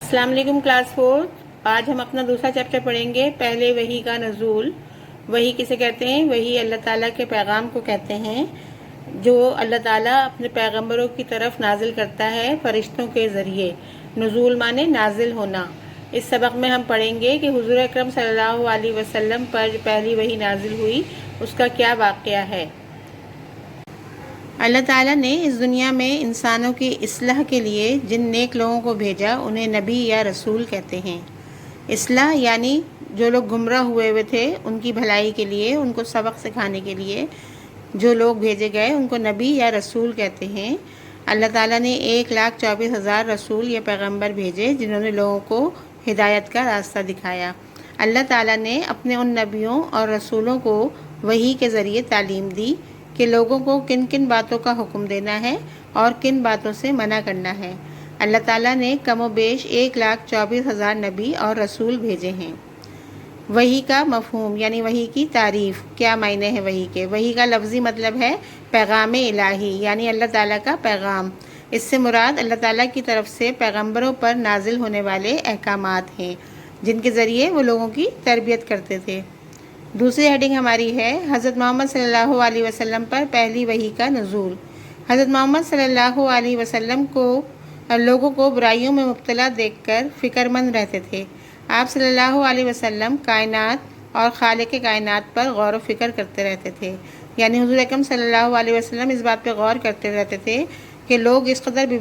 السلام علیکم کلاس 4۔ آج ہم اپنا دوسرا چیپٹر پڑھیں گے، پہلے وحی کا نزول۔ وحی کسے کہتے ہیں؟ وحی اللہ تعالیٰ کے پیغام کو کہتے ہیں جو اللہ تعالیٰ اپنے پیغمبروں کی طرف نازل کرتا ہے فرشتوں کے ذریعے۔ نزول مانے نازل ہونا۔ اس سبق میں ہم پڑھیں گے کہ حضور اکرم صلی اللہ علیہ وسلم پر جو پہلی وحی نازل ہوئی اس کا کیا واقعہ ہے۔ اللہ تعالیٰ نے اس دنیا میں انسانوں کی اصلاح کے لیے جن نیک لوگوں کو بھیجا انہیں نبی یا رسول کہتے ہیں۔ اصلاح یعنی جو لوگ گمراہ ہوئے تھے ان کی بھلائی کے لیے، ان کو سبق سکھانے کے لیے جو لوگ بھیجے گئے ان کو نبی یا رسول کہتے ہیں۔ اللہ تعالیٰ نے 1,24,000 رسول یا پیغمبر بھیجے جنہوں نے لوگوں کو ہدایت کا راستہ دکھایا۔ اللہ تعالیٰ نے اپنے ان نبیوں اور رسولوں کو وحی کے ذریعے تعلیم دی کہ لوگوں کو کن کن باتوں کا حکم دینا ہے اور کن باتوں سے منع کرنا ہے۔ اللہ تعالیٰ نے کم و بیش 1,24,000 نبی اور رسول بھیجے ہیں۔ وحی کا مفہوم یعنی وحی کی تعریف، کیا معنی ہے وحی کے؟ وحی کا لفظی مطلب ہے پیغام الہی یعنی اللہ تعالیٰ کا پیغام۔ اس سے مراد اللہ تعالیٰ کی طرف سے پیغمبروں پر نازل ہونے والے احکامات ہیں جن کے ذریعے وہ لوگوں کی تربیت کرتے تھے۔ دوسری ہیڈنگ ہماری ہے حضرت محمد صلی اللہ علیہ وسلم پر پہلی وحی کا نزول۔ حضرت محمد صلی اللہ علیہ وسلم کو لوگوں کو برائیوں میں مبتلا دیکھ کر فکر مند رہتے تھے۔ آپ صلی اللہ علیہ وسلم کائنات اور خالق کائنات پر غور و فکر کرتے رہتے تھے، یعنی حضور اکرم صلی اللہ علیہ وسلم اس بات پہ غور کرتے رہتے تھے کہ لوگ اس قدر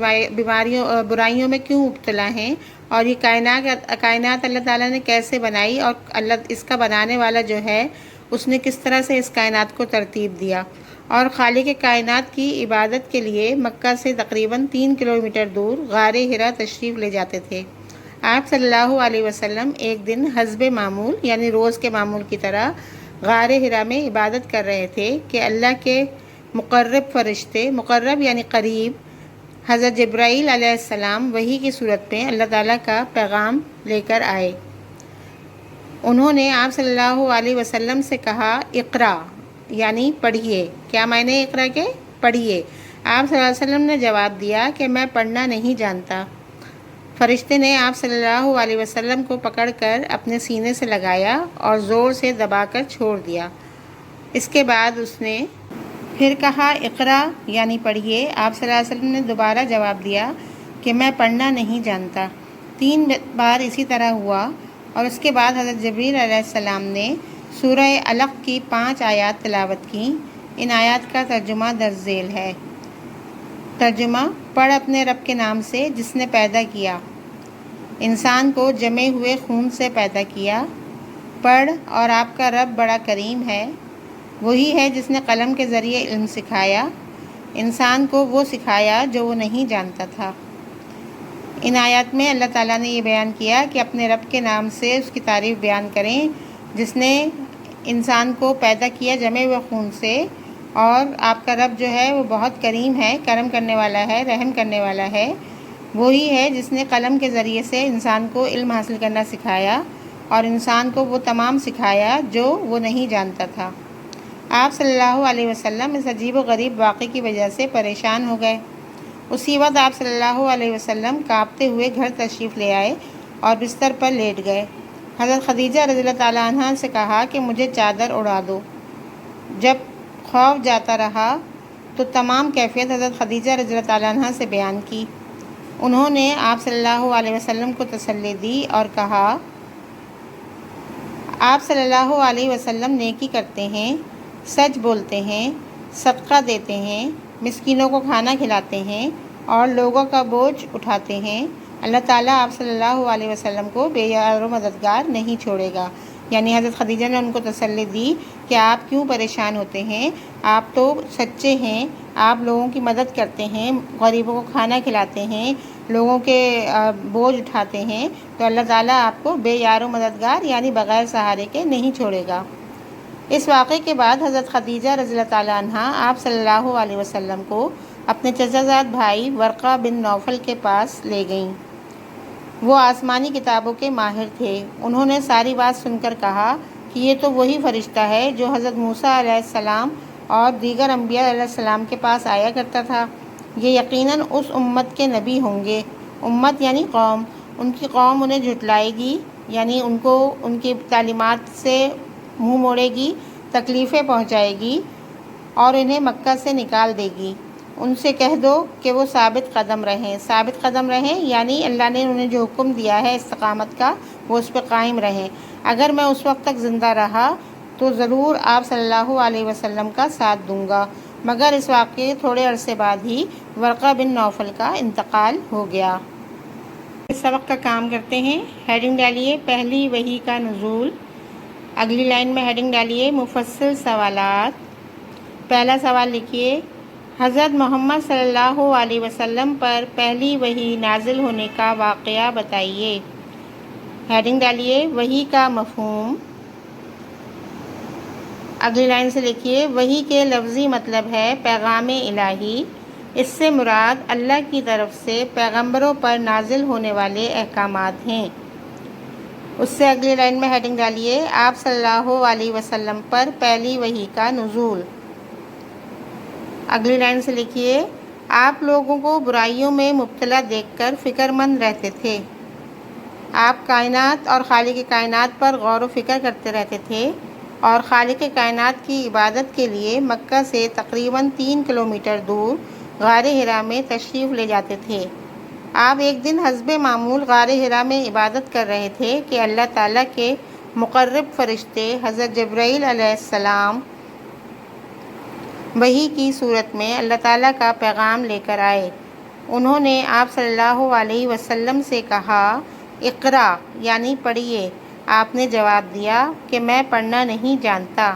برائیوں میں کیوں مبتلا ہیں اور یہ کائنات اللہ تعالیٰ نے کیسے بنائی اور اللہ اس کا بنانے والا جو ہے اس نے کس طرح سے اس کائنات کو ترتیب دیا، اور خالق کائنات کی عبادت کے لیے مکہ سے تقریباً 3 کلومیٹر دور غار حرا تشریف لے جاتے تھے۔ آپ صلی اللہ علیہ وسلم ایک دن حسب معمول یعنی روز کے معمول کی طرح غار حرا میں عبادت کر رہے تھے کہ اللہ کے مقرب فرشتے، مقرب یعنی قریب، حضرت جبرائیل علیہ السلام وحی کی صورت میں اللہ تعالیٰ کا پیغام لے کر آئے۔ انہوں نے آپ صلی اللہ علیہ وسلم سے کہا اقرا یعنی پڑھیے۔ کیا معنی اقرا کے؟ پڑھیے۔ آپ صلی اللہ علیہ وسلم نے جواب دیا کہ میں پڑھنا نہیں جانتا۔ فرشتے نے آپ صلی اللہ علیہ وسلم کو پکڑ کر اپنے سینے سے لگایا اور زور سے دبا کر چھوڑ دیا۔ اس کے بعد اس نے پھر کہا اقرا یعنی پڑھیے۔ آپ صلی اللہ علیہ وسلم نے دوبارہ جواب دیا کہ میں پڑھنا نہیں جانتا۔ 3 بار اسی طرح ہوا اور اس کے بعد حضرت جبرائیل علیہ السلام نے سورہ علق کی 5 آیات تلاوت کی۔ ان آیات کا ترجمہ درج ذیل ہے۔ ترجمہ: پڑھ اپنے رب کے نام سے جس نے پیدا کیا، انسان کو جمے ہوئے خون سے پیدا کیا۔ پڑھ اور آپ کا رب بڑا کریم ہے، وہی ہے جس نے قلم کے ذریعے علم سکھایا، انسان کو وہ سکھایا جو وہ نہیں جانتا تھا۔ ان آیات میں اللہ تعالیٰ نے یہ بیان کیا کہ اپنے رب کے نام سے اس کی تعریف بیان کریں جس نے انسان کو پیدا کیا جمے ہوئے خون سے، اور آپ کا رب جو ہے وہ بہت کریم ہے، کرم کرنے والا ہے، رحم کرنے والا ہے۔ وہی ہے جس نے قلم کے ذریعے سے انسان کو علم حاصل کرنا سکھایا اور انسان کو وہ تمام سکھایا جو وہ نہیں جانتا تھا۔ آپ صلی اللہ علیہ وسلم اس عجیب و غریب واقعے کی وجہ سے پریشان ہو گئے۔ اسی وقت آپ صلی اللہ علیہ وسلم کانپتے ہوئے گھر تشریف لے آئے اور بستر پر لیٹ گئے۔ حضرت خدیجہ رضی اللہ تعالیٰ عنہ سے کہا کہ مجھے چادر اڑا دو۔ جب خوف جاتا رہا تو تمام کیفیت حضرت خدیجہ رضی اللہ تعالیٰ عنہ سے بیان کی۔ انہوں نے آپ صلی اللہ علیہ وسلم کو تسلی دی اور کہا آپ صلی اللہ علیہ وسلم نیکی کرتے ہیں، سچ بولتے ہیں، صدقہ دیتے ہیں، مسکینوں کو کھانا کھلاتے ہیں اور لوگوں کا بوجھ اٹھاتے ہیں۔ اللہ تعالیٰ آپ صلی اللہ علیہ وسلم کو بے یار و مددگار نہیں چھوڑے گا۔ یعنی حضرت خدیجہ نے ان کو تسلی دی کہ آپ کیوں پریشان ہوتے ہیں، آپ تو سچے ہیں، آپ لوگوں کی مدد کرتے ہیں، غریبوں کو کھانا کھلاتے ہیں، لوگوں کے بوجھ اٹھاتے ہیں، تو اللہ تعالیٰ آپ کو بے یار و مددگار یعنی بغیر سہارے کے نہیں چھوڑے گا۔ اس واقعے کے بعد حضرت خدیجہ رضی اللہ تعالیٰ عنہ آپ صلی اللہ علیہ وسلم کو اپنے چچا زاد بھائی ورقہ بن نوفل کے پاس لے گئیں۔ وہ آسمانی کتابوں کے ماہر تھے۔ انہوں نے ساری بات سن کر کہا کہ یہ تو وہی فرشتہ ہے جو حضرت موسیٰ علیہ السلام اور دیگر انبیاء علیہ السلام کے پاس آیا کرتا تھا۔ یہ یقیناً اس امت کے نبی ہوں گے۔ امت یعنی قوم، ان کی قوم انہیں جھٹلائے گی، یعنی ان کو ان کی تعلیمات سے منہ موڑے گی، تکلیفیں پہنچائے گی اور انہیں مکہ سے نکال دے گی۔ ان سے کہہ دو کہ وہ ثابت قدم رہیں۔ ثابت قدم رہیں یعنی اللہ نے انہیں جو حکم دیا ہے استقامت کا وہ اس پہ قائم رہیں۔ اگر میں اس وقت تک زندہ رہا تو ضرور آپ صلی اللہ علیہ وسلم کا ساتھ دوں گا، مگر اس واقعے تھوڑے عرصے بعد ہی ورقہ بن نوفل کا انتقال ہو گیا۔ اس سبق کا کام کرتے ہیں۔ ہیڈنگ ڈالیے پہلی وحی کا نزول، اگلی لائن میں ہیڈنگ ڈالیے مفصل سوالات۔ پہلا سوال لکھیے، حضرت محمد صلی اللہ علیہ وسلم پر پہلی وحی نازل ہونے کا واقعہ بتائیے۔ ہیڈنگ ڈالیے وحی کا مفہوم۔ اگلی لائن سے لکھیے، وحی کے لفظی مطلب ہے پیغام الہی، اس سے مراد اللہ کی طرف سے پیغمبروں پر نازل ہونے والے احکامات ہیں۔ اس سے اگلی لائن میں ہیڈنگ ڈالیے آپ صلی اللہ علیہ وسلم پر پہلی وحی کا نزول۔ اگلی لائن سے لکھیے، آپ لوگوں کو برائیوں میں مبتلا دیکھ کر فکر مند رہتے تھے۔ آپ کائنات اور خالق کائنات پر غور و فکر کرتے رہتے تھے اور خالق کائنات کی عبادت کے لیے مکہ سے تقریباً 3 کلومیٹر دور غار حرا میں تشریف لے جاتے تھے۔ آپ ایک دن حسب معمول غار حرا میں عبادت کر رہے تھے کہ اللہ تعالیٰ کے مقرب فرشتے حضرت جبرائیل علیہ السلام وحی کی صورت میں اللہ تعالیٰ کا پیغام لے کر آئے۔ انہوں نے آپ صلی اللہ علیہ وسلم سے کہا، اقرا یعنی پڑھیے۔ آپ نے جواب دیا کہ میں پڑھنا نہیں جانتا۔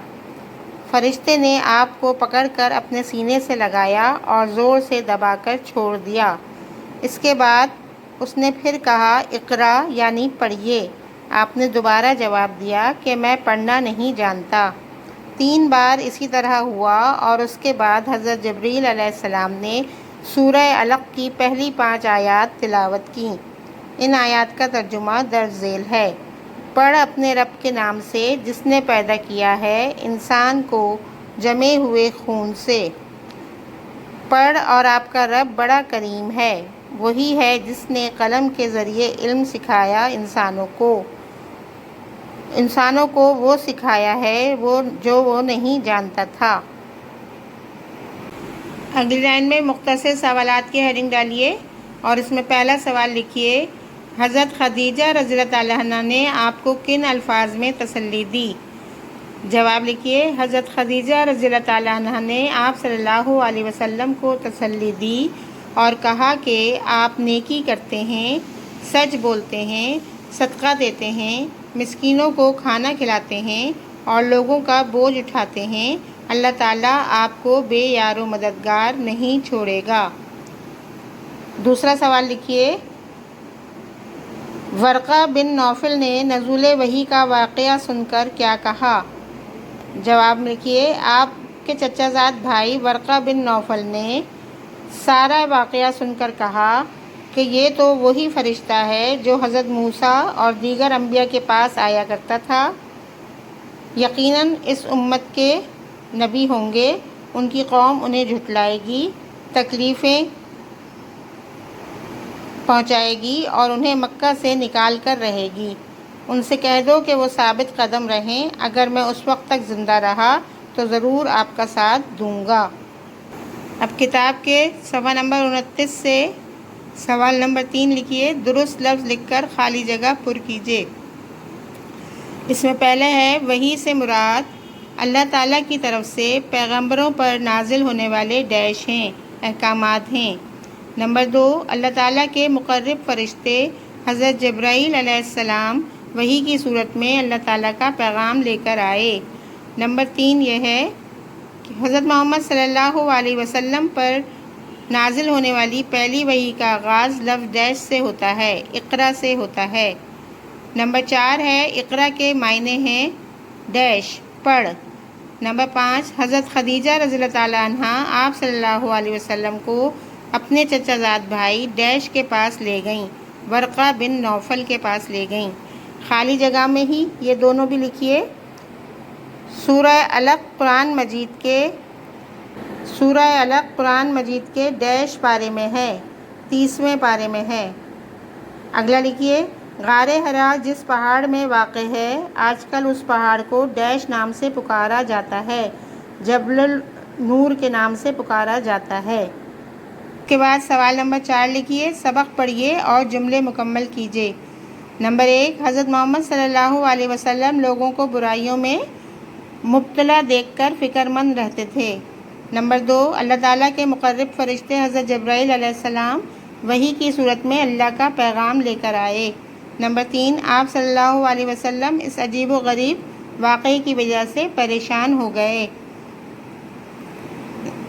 فرشتے نے آپ کو پکڑ کر اپنے سینے سے لگایا اور زور سے دبا کر چھوڑ دیا۔ اس کے بعد اس نے پھر کہا، اقرا یعنی پڑھیے۔ آپ نے دوبارہ جواب دیا کہ میں پڑھنا نہیں جانتا۔ 3 بار اسی طرح ہوا اور اس کے بعد حضرت جبرائیل علیہ السلام نے سورہ علق کی پہلی 5 آیات تلاوت کیں۔ ان آیات کا ترجمہ درج ذیل ہے۔ پڑھ اپنے رب کے نام سے جس نے پیدا کیا ہے انسان کو جمے ہوئے خون سے۔ پڑھ اور آپ کا رب بڑا کریم ہے، وہی ہے جس نے قلم کے ذریعے علم سکھایا انسانوں کو وہ سکھایا ہے جو وہ نہیں جانتا تھا۔ اگلی لائن میں مختصر سوالات کی ہیڈنگ ڈالیے اور اس میں پہلا سوال لکھیے، حضرت خدیجہ رضی اللہ تعالیٰ عنہ نے آپ کو کن الفاظ میں تسلی دی؟ جواب لکھیے، حضرت خدیجہ رضی اللہ تعالیٰ عنہ نے آپ صلی اللہ علیہ وسلم کو تسلی دی اور کہا کہ آپ نیکی کرتے ہیں، سچ بولتے ہیں، صدقہ دیتے ہیں، مسکینوں کو کھانا کھلاتے ہیں اور لوگوں کا بوجھ اٹھاتے ہیں۔ اللہ تعالیٰ آپ کو بے یار و مددگار نہیں چھوڑے گا۔ دوسرا سوال لکھیے، ورقہ بن نوفل نے نزول وحی کا واقعہ سن کر کیا کہا؟ جواب لکھیے، آپ کے چچا زاد بھائی ورقہ بن نوفل نے سارا واقعہ سن کر کہا کہ یہ تو وہی فرشتہ ہے جو حضرت موسیٰ اور دیگر انبیاء کے پاس آیا کرتا تھا۔ یقیناً اس امت کے نبی ہوں گے، ان کی قوم انہیں جھٹلائے گی، تکلیفیں پہنچائے گی اور انہیں مکہ سے نکال کر رہے گی۔ ان سے کہہ دو کہ وہ ثابت قدم رہیں، اگر میں اس وقت تک زندہ رہا تو ضرور آپ کا ساتھ دوں گا۔ اب کتاب کے صفحہ نمبر 29 سے سوال نمبر 3 لکھیے، درست لفظ لکھ کر خالی جگہ پر کیجیے۔ اس میں پہلا ہے، وحی سے مراد اللہ تعالیٰ کی طرف سے پیغمبروں پر نازل ہونے والے ڈیش ہیں، احکامات ہیں۔ نمبر 2، اللہ تعالیٰ کے مقرب فرشتے حضرت جبرائیل علیہ السلام وحی کی صورت میں اللہ تعالیٰ کا پیغام لے کر آئے۔ نمبر 3 یہ ہے کہ حضرت محمد صلی اللہ علیہ وسلم پر نازل ہونے والی پہلی وحی کا آغاز لفظ ڈیش سے ہوتا ہے، اقرا سے ہوتا ہے۔ نمبر 4 ہے، اقرا کے معنی ہیں ڈیش پڑھ۔ نمبر 5، حضرت خدیجہ رضی اللہ تعالیٰ عنہ آپ صلی اللہ علیہ وسلم کو اپنے چچا زاد بھائی ڈیش کے پاس لے گئیں، ورقہ بن نوفل کے پاس لے گئیں۔ خالی جگہ میں ہی یہ دونوں بھی لکھیے۔ سورہ علق قرآن مجید کے ڈیش پارے میں ہے، 30ویں پارے میں ہے۔ اگلا لکھیے، غار حرا جس پہاڑ میں واقع ہے، آج کل اس پہاڑ کو ڈیش نام سے پکارا جاتا ہے، جبل النور کے نام سے پکارا جاتا ہے۔ اس کے بعد سوال نمبر 4 لکھیے، سبق پڑھیے اور جملے مکمل کیجیے۔ نمبر 1، حضرت محمد صلی اللہ علیہ وسلم لوگوں کو برائیوں میں مبتلا دیکھ کر فکر مند رہتے تھے۔ نمبر 2، اللہ تعالیٰ کے مقرب فرشتے حضرت جبرائیل علیہ السلام وحی کی صورت میں اللہ کا پیغام لے کر آئے۔ نمبر 3، آپ صلی اللہ علیہ وسلم اس عجیب و غریب واقعے کی وجہ سے پریشان ہو گئے۔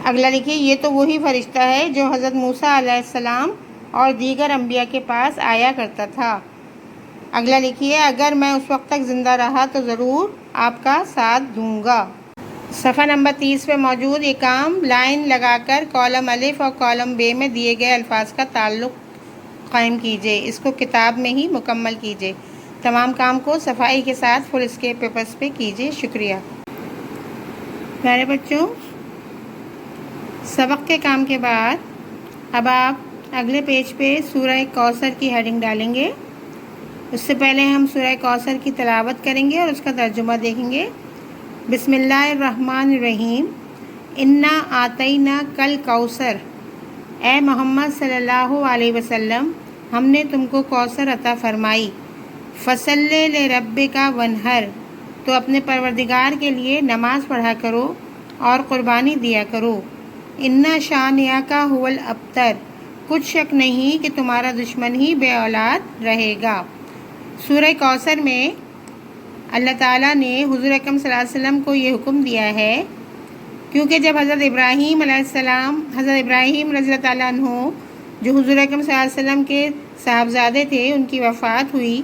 اگلا لکھیے، یہ تو وہی فرشتہ ہے جو حضرت موسیٰ علیہ السلام اور دیگر انبیاء کے پاس آیا کرتا تھا۔ اگلا لکھیے، اگر میں اس وقت تک زندہ رہا تو ضرور آپ کا ساتھ دوں گا۔ صفحہ نمبر 30 پہ موجود یہ کام لائن لگا کر کالم الف اور کالم ب میں دیے گئے الفاظ کا تعلق قائم کیجیے، اس کو کتاب میں ہی مکمل کیجیے۔ تمام کام کو صفائی کے ساتھ فل اسکیپ پیپرز پہ کیجیے۔ شکریہ۔ پیارے بچوں، سبق کے کام کے بعد اب آپ اگلے پیج پہ سورہ کوثر کی ہیڈنگ ڈالیں گے۔ اس سے پہلے ہم سورہ کوثر کی تلاوت کریں گے اور اس کا ترجمہ دیکھیں گے۔ بسم اللہ الرحمن الرحیم، انا آتینا کل کوثر، اے محمد صلی اللہ علیہ وسلم ہم نے تم کو کوثر عطا فرمائی۔ فصلی لربک وانحر، تو اپنے پروردگار کے لیے نماز پڑھا کرو اور قربانی دیا کرو۔ انا شانئک ھو الابتر، کچھ شک نہیں کہ تمہارا دشمن ہی بے اولاد رہے گا۔ سورہ کوثر میں اللہ تعالیٰ نے حضور اکرم صلی اللہ علیہ وسلم کو یہ حکم دیا ہے، کیونکہ جب حضرت ابراہیم علیہ السلام، حضرت ابراہیم رضی اللہ تعالیٰ عنہ جو حضور اکرم صلی اللہ علیہ وسلم کے صاحبزادے تھے، ان کی وفات ہوئی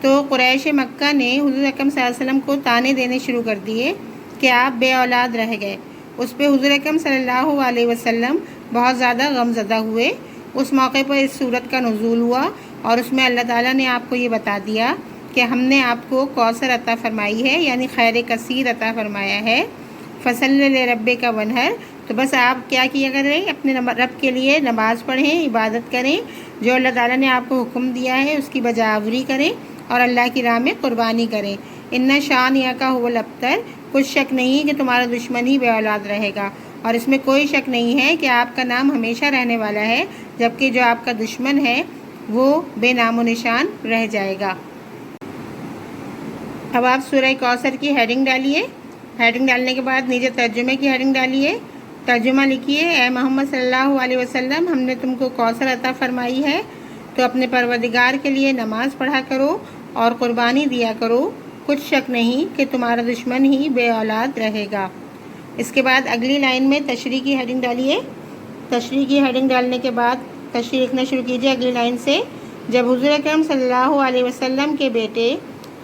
تو قریش مکہ نے حضور اکرم صلی اللہ علیہ وسلم کو طعنے دینے شروع کر دیے کہ آپ بے اولاد رہ گئے۔ اس پہ حضور اکرم صلی اللہ علیہ وسلم بہت زیادہ غمزدہ ہوئے۔ اس موقع پر اس سورت کا نزول ہوا اور اس میں اللہ تعالیٰ نے آپ کو یہ بتا دیا کہ ہم نے آپ کو کوثر عطا فرمائی ہے، یعنی خیر کثیر عطا فرمایا ہے۔ فصلی لربک وانحر، تو بس آپ کیا کیا کریں، اپنے رب کے لیے نماز پڑھیں، عبادت کریں، جو اللہ تعالیٰ نے آپ کو حکم دیا ہے اس کی بجاوری کریں اور اللہ کی راہ میں قربانی کریں۔ انا شانئک ھو الابتر، کچھ شک نہیں کہ تمہارا دشمن ہی بے اولاد رہے گا، اور اس میں کوئی شک نہیں ہے کہ آپ کا نام ہمیشہ رہنے والا ہے، جبکہ جو آپ کا دشمن ہے وہ بے نام و نشان رہ جائے گا۔ اب آپ سورہ کوثر کی ہیڈنگ ڈالیے۔ ہیڈنگ ڈالنے کے بعد نیچے ترجمے کی ہیڈنگ ڈالیے۔ ترجمہ لکھیے، اے محمد صلی اللہ علیہ وسلم ہم نے تم کو کوثر عطا فرمائی ہے، تو اپنے پروردگار کے لیے نماز پڑھا کرو اور قربانی دیا کرو، کچھ شک نہیں کہ تمہارا دشمن ہی بے اولاد رہے گا۔ اس کے بعد اگلی لائن میں تشریح کی ہیڈنگ ڈالیے۔ تشریح کی ہیڈنگ ڈالنے کے بعد تشریح لکھنا شروع کیجیے اگلی لائن سے، جب حضور اکرم صلی اللہ علیہ وسلم کے بیٹے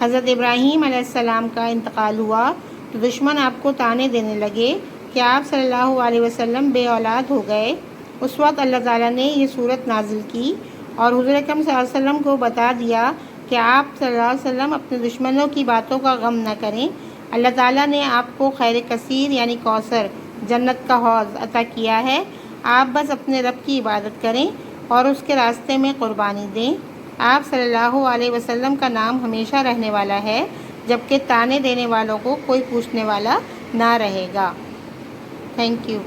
حضرت ابراہیم علیہ السلام کا انتقال ہوا تو دشمن آپ کو طعنے دینے لگے کہ آپ صلی اللہ علیہ وسلم بے اولاد ہو گئے۔ اس وقت اللہ تعالیٰ نے یہ صورت نازل کی اور حضور اکرم صلی اللہ علیہ وسلم کو بتا دیا کہ آپ صلی اللہ علیہ وسلم اپنے دشمنوں کی باتوں کا غم نہ کریں۔ اللہ تعالیٰ نے آپ کو خیر کثیر یعنی کوثر، جنت کا حوض عطا کیا ہے۔ آپ بس اپنے رب کی عبادت کریں اور اس کے راستے میں قربانی دیں۔ آپ صلی اللہ علیہ وسلم کا نام ہمیشہ رہنے والا ہے، جبکہ طعنے دینے والوں کو کوئی پوچھنے والا نہ رہے گا۔ Thank you.